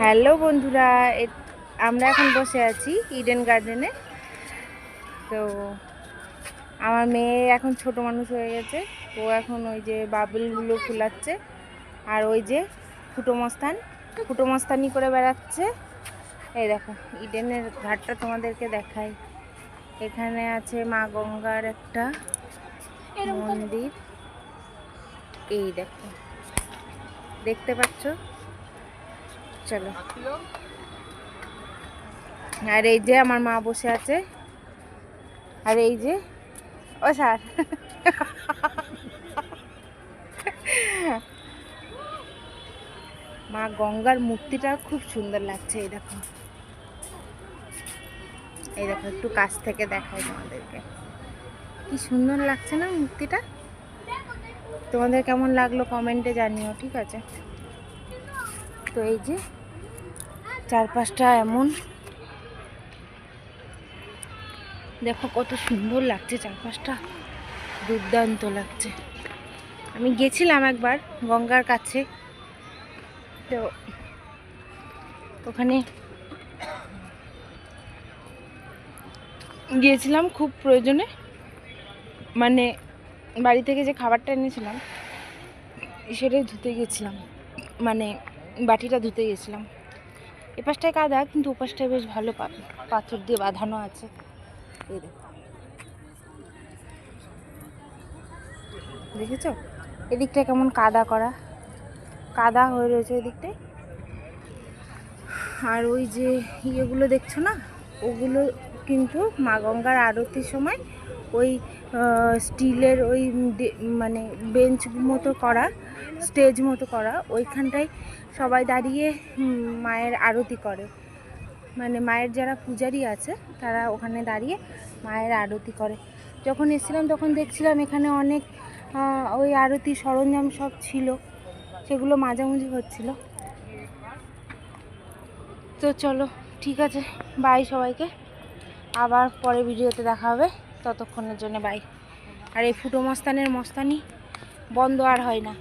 Hello বন্ধুরা, আমরা এখন বসে আছি ইডেন গার্ডেনে। তো আমার মেয়ে এখন ছোট মানুষ হয়ে গেছে। ও এখন ওই যে বাবুলগুলো ফুলাচ্ছে, আর ওই যে ফুটোমস্তানি করে বেড়াচ্ছে। এই দেখো ইডেনের ঘাটটা তোমাদেরকে দেখাই। এখানে আছে মা গঙ্গার একটা মন্দির। এই দেখো, দেখতে পাচ্ছ? চলো। আর এই যে আমার মা বসে আছে, আর এই যে ও স্যার মা গঙ্গার মূর্তিটা খুব সুন্দর লাগছে। এই দেখো, এই দেখো, একটু কাছ থেকে দেখাই তোমাদেরকে। কি সুন্দর লাগছে না মূর্তিটা? তোমাদের কেমন লাগলো কমেন্টে জানিও, ঠিক আছে? তো এই যে চারপাশটা এমন, দেখো কত সুন্দর লাগছে চারপাশটা, দুর্দান্ত লাগছে। আমি গেছিলাম একবার গঙ্গার কাছে, তো ওখানে গিয়েছিলাম খুব প্রয়োজনে, মানে বাড়ি থেকে যে খাবারটা এনেছিলাম সেটাই ধুতে গেছিলাম, মানে বাটিটা ধুতে গেছিলাম। এ পাশটায় কাদা, কিন্তু ওপাশটায় বেশ ভালো পাথর দিয়ে বাঁধানো আছে। এই দেখো, দেখেছো এদিকটা কেমন কাদা করা, কাদা হয়ে রয়েছে এদিকটায়। আর ওই যে ইয়েগুলো দেখছো না, ওগুলো কিন্তু মা গঙ্গার আরতির সময় ওই স্টিলের ওই মানে বেঞ্চ মতো করা, স্টেজ মতো করা, ওইখানটায় সবাই দাঁড়িয়ে মায়ের আরতি করে। মানে মায়ের যারা পূজারী আছে তারা ওখানে দাঁড়িয়ে মায়ের আরতি করে। যখন এসেছিলাম তখন দেখছিলাম এখানে অনেক ওই আরতি সরঞ্জাম সব ছিল, সেগুলো মাঝামাঝি হচ্ছিল। তো চলো, ঠিক আছে, বাই সবাইকে, আবার পরে ভিডিওতে দেখা হবে। ততক্ষণের জন্য বাই। আর এই ফুটো মস্তানি বন্ধ আর হয় না।